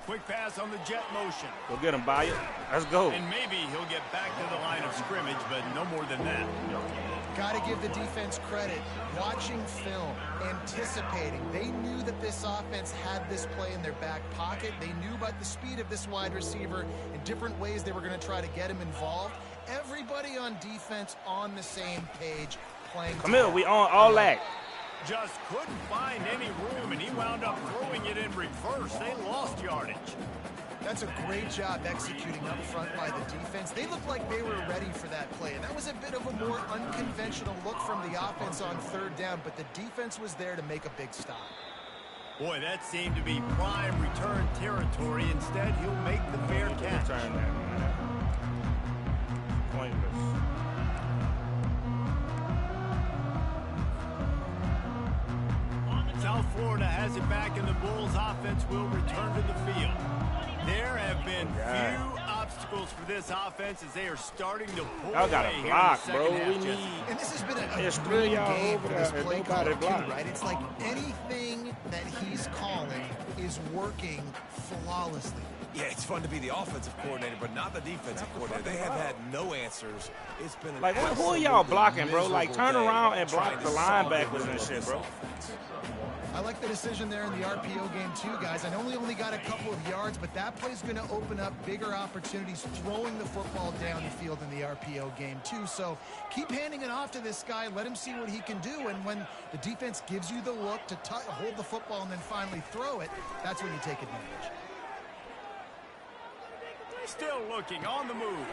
Quick pass on the jet motion. Go get him, Bayard. Let's go. And maybe he'll get back to the line of scrimmage, but no more than that. Got to give the defense credit. Watching film, anticipating. They knew that this offense had this play in their back pocket. They knew about the speed of this wide receiver and different ways they were going to try to get him involved. Everybody on defense on the same page playing. Come here. We on all that. Just couldn't find any room, and he wound up throwing it in reverse. They lost yardage. That's a great job executing up front by the defense. They looked like they were ready for that play, and that was a bit of a more unconventional look from the offense on 3rd down, but the defense was there to make a big stop. Boy, that seemed to be prime return territory. Instead, he'll make the fair catch. Return that, man. Pointless. South Florida has it back, and the Bulls offense will return to the field. There have been few obstacles for this offense as they are starting to pull Y'all got away to here in the block, second bro. half, We Jesse. need. And this has been There's a 3 dream y'all game over for this there, and play call, nobody too, blocked. right? It's like anything that he's calling is working flawlessly. Yeah, it's fun to be the offensive coordinator, but not the defensive coordinator. They have had no answers. It's been an Like, who are y'all absolutely blocking, bro? Like, miserable turn day around and block trying the to solve linebackers the and shit, this bro. offense. I like the decision there in the RPO game too, guys. I know we only got a couple of yards, but that play's going to open up bigger opportunities throwing the football down the field in the RPO game too. So keep handing it off to this guy. Let him see what he can do. And when the defense gives you the look to hold the football and then finally throw it, that's when you take advantage. Still looking, on the move.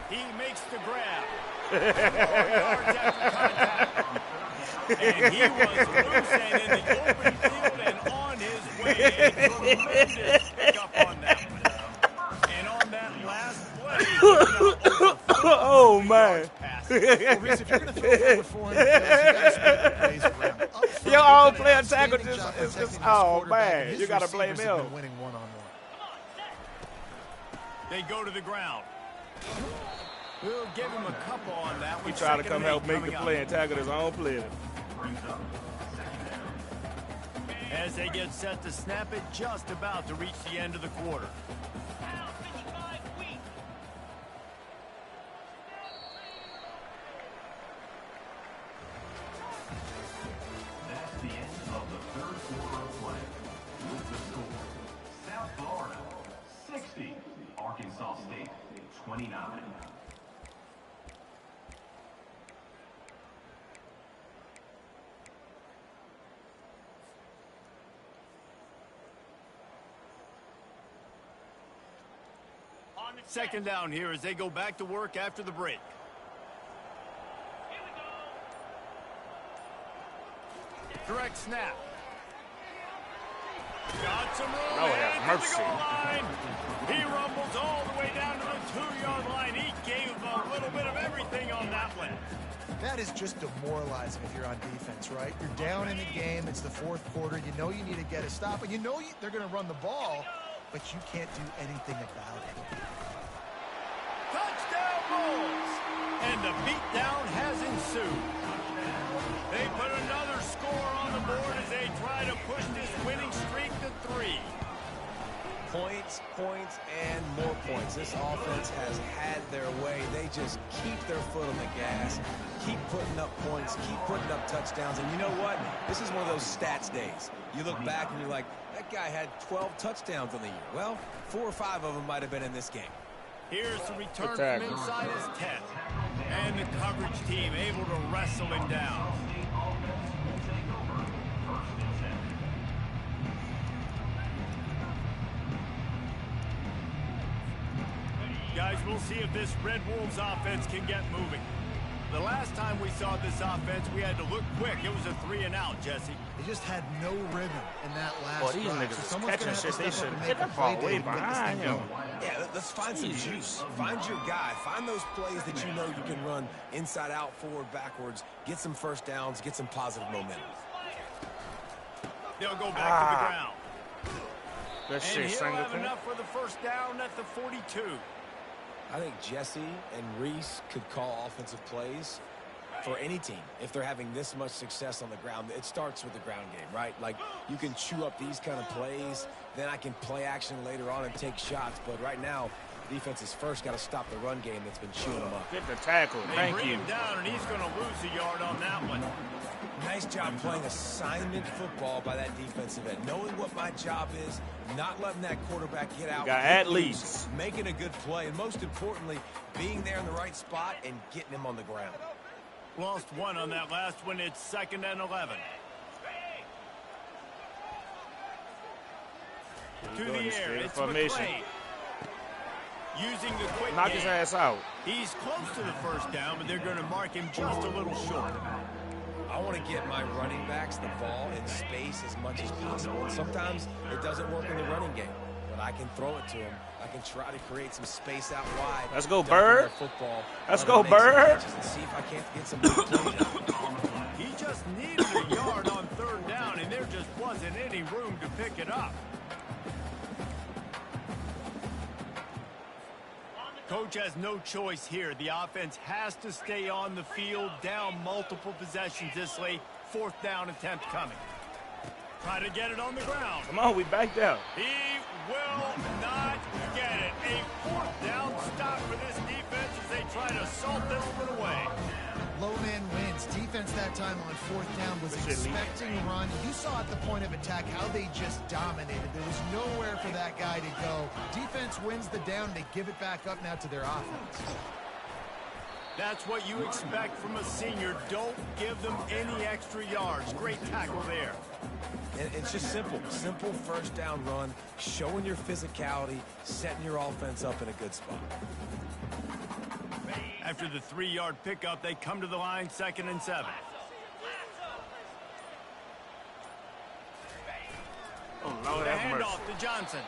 He makes the grab. 4 yards after contact. And he was loose and in the open field and on his way. A tremendous pickup on that one. And on that last play, Oh, man. passing. Well, Reese, if you're going to throw over 400 yards, you got to spread the plays around. Up front, Your they've own done an player tackle outstanding job just protecting this oh quarterback, and man, his you gotta blame receivers have him. been winning one-on-one. They go to the ground. We'll give him a couple on that one. He tried to Second come and help 8 make coming the up. play and tackle his own player. As they get set to snap it, just about to reach the end of the quarter. That's the end of the third quarter of play. With the score, South Florida 60, Arkansas State 29. Second down here as they go back to work after the break. Direct snap. Got some room Lord ahead have to the mercy. goal line. He rumbles all the way down to the 2-yard line. He gave a little bit of everything on that one. That is just demoralizing if you're on defense, right? You're down in the game. It's the fourth quarter. You know you need to get a stop, and you know they're going to run the ball, but you can't do anything about it. Touchdown Bulls! And the beatdown has ensued. They put another score on the board as they try to push this winning streak to 3. Points, points, and more points. This offense has had their way. They just keep their foot on the gas, keep putting up points, keep putting up touchdowns. And you know what? This is one of those stats days. You look back and you're like, that guy had 12 touchdowns on the year. Well, 4 or 5 of them might have been in this game. Here's the return from tackle. inside his 10. And the coverage team able to wrestle him down. Guys, we'll see if this Red Wolves offense can get moving. The last time we saw this offense, we had to look quick. It was a 3-and-out, Jesse. They just had no rhythm in that last Boy, these drive. niggas So is someone's catching gonna have to shit. They step up should and hit make a that ball play way to get this behind thing him. going. Yeah, let's find some juice. Find your guy. Find those plays that you know you can run inside out, forward, backwards. Get some first downs. Get some positive momentum. They'll go back to the ground. That And shit, he'll have Singleton. enough for the first down at the 42. I think Jesse and Reese could call offensive plays for any team if they're having this much success on the ground. It starts with the ground game, right? Like, you can chew up these kind of plays, then I can play action later on and take shots. But right now, defense has first got to stop the run game that's been chewing them up. Get the tackle. They Thank bring you. him down, and he's going to lose a yard on that one. Nice job playing assignment football by that defensive end. Knowing what my job is, not letting that quarterback get out. Got athletes. Making a good play, and most importantly, being there in the right spot and getting him on the ground. Lost one on that last one. It's 2nd and 11. To the air. It's formation. McClain. Using the quick Knock his game. ass out. He's close to the first down, but they're going to mark him just a little short. I want to get my running backs the ball in space as much as possible. And sometimes it doesn't work in the running game, but I can throw it to him. I can try to create some space out wide. Let's go, Dunking Bird. their Football. Let's Let go, them make some Bird. catches and see if I can't get some big plays out. He just needed a yard on 3rd down, and there just wasn't any room to pick it up. Coach has no choice here. The offense has to stay on the field, down multiple possessions this late. 4th down attempt coming. Try to get it on the ground. Come on, we backed out. He will not get it. A 4th down stop for this defense as they try to salt this one away. Low man wins. Defense that time on 4th down was Good shit, Lee. expecting a run. You saw at the point of attack how they just dominated. There was nowhere for that guy to go. Defense wins the down. They give it back up now to their offense. That's what you expect from a senior. Don't give them any extra yards. Great tackle there. And it's just simple. Simple first down run, showing your physicality, setting your offense up in a good spot. After the 3-yard pickup, they come to the line 2nd and 7. Oh, Lord The have mercy. handoff to Johnson.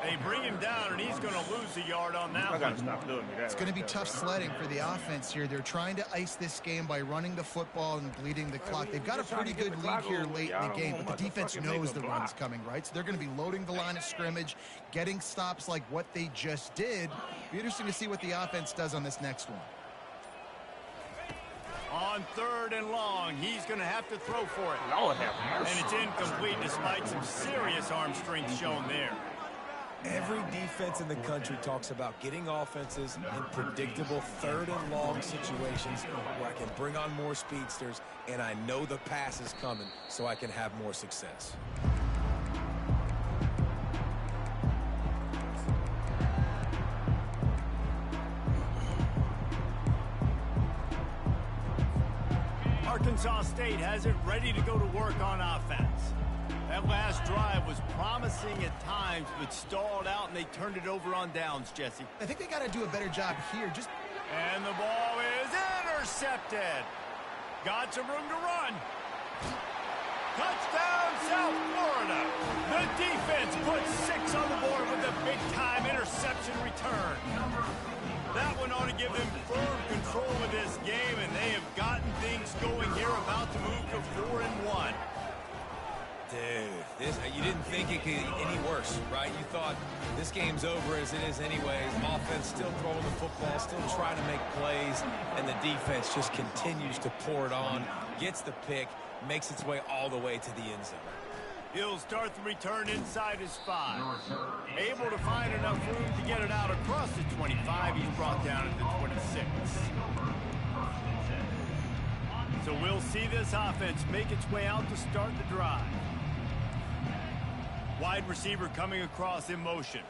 They bring him down, and he's going to lose a yard on that I one. gotta stop doing that. It's going to be tough sledding for the offense here. They're trying to ice this game by running the football and bleeding the clock. They've got a pretty good lead here late in the game, but the defense knows the run's coming, right? So they're going to be loading the line of scrimmage, getting stops like what they just did. Be interesting to see what the offense does on this next one. On 3rd and long, he's going to have to throw for it. Lord have mercy. And it's incomplete despite some serious arm strength shown there. Every defense in the country talks about getting offenses in predictable 3rd and long situations where I can bring on more speedsters and I know the pass is coming so I can have more success. Arkansas State has it ready to go to work on offense. That last drive was promising at times, but stalled out, and they turned it over on downs, Jesse. I think they got to do a better job here. And the ball is intercepted. Got some room to run. Touchdown, South Florida. The defense puts 6 on the board with a big-time interception return. That one ought to give them firm control of this game, and they have gotten things going here, about to move to 4-1. Dude, you didn't think it could get any worse, right? You thought this game's over as it is anyways. Offense still throwing the football, still trying to make plays, and the defense just continues to pour it on, gets the pick, makes its way all the way to the end zone. He'll start the return inside his 5. Able to find enough room to get it out across the 25. He's brought down at the 26. So we'll see this offense make its way out to start the drive. Wide receiver coming across in motion.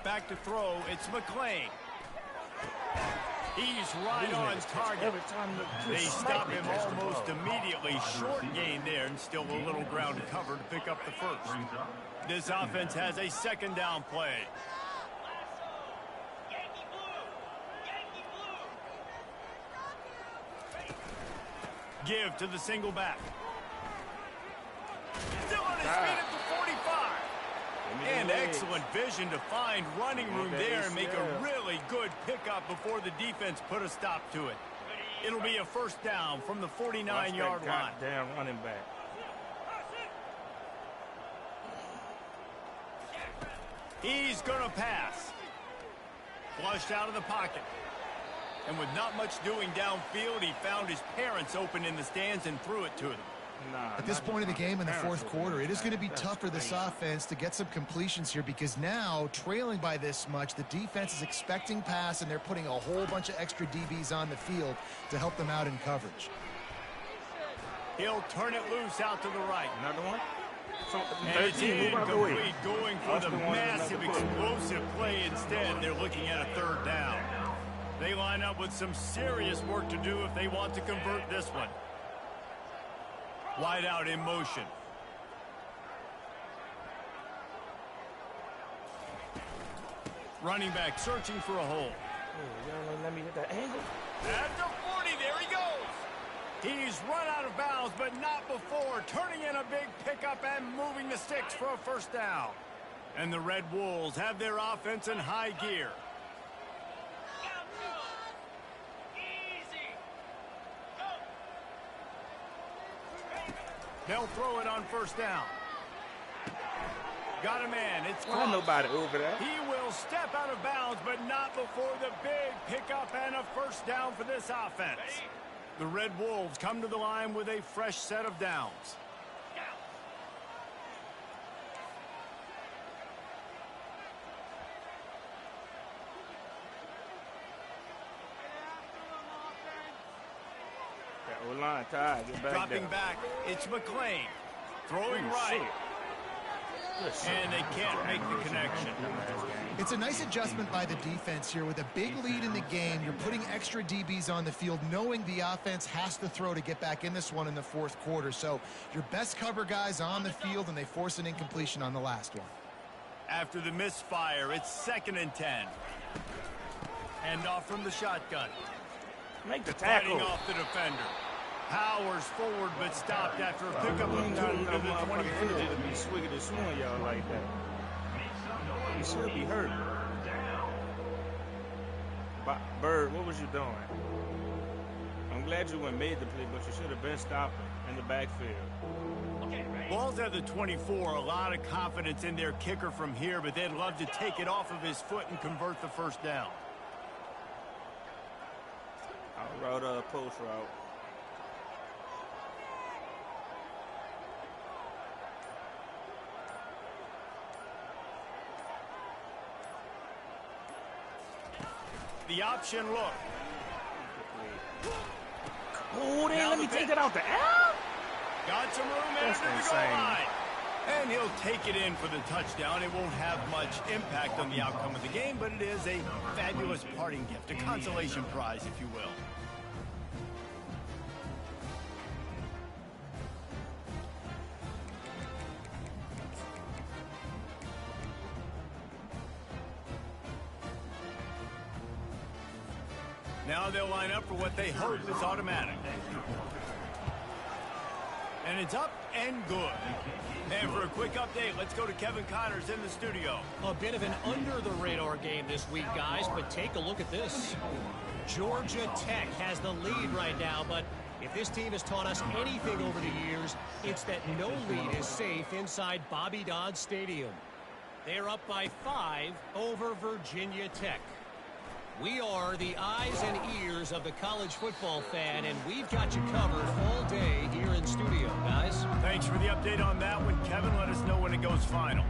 Back to throw, it's McClain. He's right on target. They stop him almost immediately. Short gain there, and still a little ground to cover to pick up the first. This offense has a 2nd down play. Give to the single back. Still on his feet at the 45. And excellent vision to find running room there and make a really good pickup before the defense put a stop to it. It'll be a 1st down from the 49-yard line. Damn running back. He's going to pass. Flushed out of the pocket. And with not much doing downfield, he found his parents open in the stands and threw it to them. At this point of the game in the 4th quarter, it is going to be tough for this offense to get some completions here because now, trailing by this much, the defense is expecting pass, and they're putting a whole bunch of extra DBs on the field to help them out in coverage. He'll turn it loose out to the right. Another one? And it's incomplete, going for the massive explosive play instead. They're looking at a 3rd down. They line up with some serious work to do if they want to convert this one. Wide out in motion. Running back searching for a hole. Let me hit that angle. At the 40, there he goes. He's run out of bounds, but not before. Turning in a big pickup and moving the sticks for a 1st down. And the Red Wolves have their offense in high gear. They'll throw it on 1st down. Got a man. It's close. Nobody over there. He will step out of bounds, but not before the big pickup and a 1st down for this offense. The Red Wolves come to the line with a fresh set of downs. O-line tied. Get back Dropping down. back, it's McClain. Throwing right. And they can't make the connection. It's a nice adjustment by the defense here. With a big lead in the game, you're putting extra DBs on the field, knowing the offense has to throw to get back in this one in the 4th quarter. So your best cover guys on the field, and they force an incompletion on the last one. After the misfire, it's 2nd and 10. Hand off from the shotgun. Make the tackle. Fighting off the defender. Powers forward, but stopped after a pickup of 2 to the 24. Be swinging and swinging y'all like that. He should be hurt. Bird, what was you doing? I'm glad you went made the play, but you should have been stopping in the backfield. Ball's at the 24. A lot of confidence in their kicker from here, but they'd love to take it off of his foot and convert the first down. I wrote a post route. The option look. Oh, they let me take that out the air? Got some room in That's the goal insane. line. And he'll take it in for the touchdown. It won't have much impact on the outcome of the game, but it is a fabulous parting gift, a consolation prize, if you will. Now they'll line up for what they hope is automatic. And it's up and good. And for a quick update, let's go to Kevin Connors in the studio. A bit of an under-the-radar game this week, guys, but take a look at this. Georgia Tech has the lead right now, but if this team has taught us anything over the years, it's that no lead is safe inside Bobby Dodd Stadium. They're up by 5 over Virginia Tech. We are the eyes and ears of the college football fan, and we've got you covered all day here in studio, guys. Thanks for the update on that one, Kevin. Let us know when it goes final.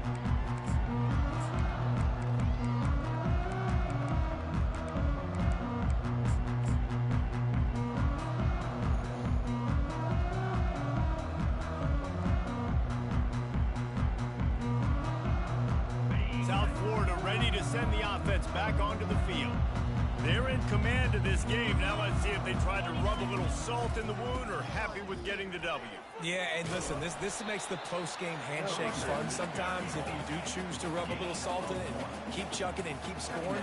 South Florida ready to send the offense back onto the field. They're in command of this game. Now let's see if they tried to rub a little salt in the wound or happy with getting the W. Yeah, and listen, this makes the post-game handshake fun sometimes if you do choose to rub a little salt in it and keep chucking and keep scoring.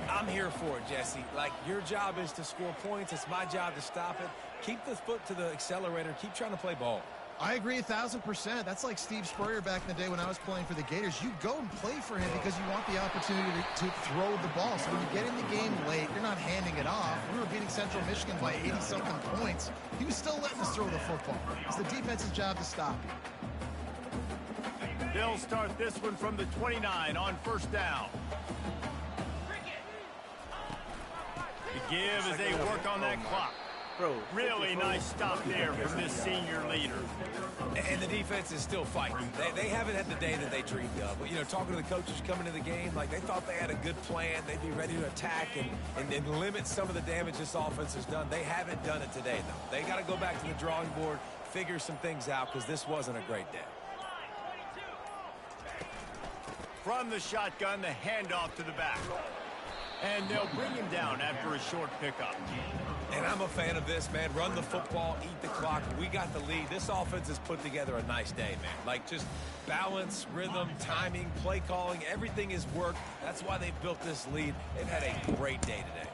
I'm here for it, Jesse. Like, your job is to score points. It's my job to stop it. Keep the foot to the accelerator. Keep trying to play ball. I agree 1,000%. That's like Steve Spurrier back in the day when I was playing for the Gators. You go and play for him because you want the opportunity to throw the ball. So when you get in the game late, you're not handing it off. We were beating Central Michigan by 80-something points. He was still letting us throw the football. It's the defense's job to stop you. They'll start this one from the 29 on first down. The give as they work on that clock. Bro, Really nice stop there from this senior leader. And the defense is still fighting. They haven't had the day that they dreamed of. But, you know, talking to the coaches coming into the game, like they thought they had a good plan. They'd be ready to attack and limit some of the damage this offense has done. They haven't done it today, though. They got to go back to the drawing board, figure some things out, because this wasn't a great day. From the shotgun, the handoff to the back. And they'll bring him down after a short pickup. And I'm a fan of this, man. Run the football, eat the clock. We got the lead. This offense has put together a nice day, man. Like, just balance, rhythm, timing, play calling, everything has worked. That's why they built this lead. They've had a great day today.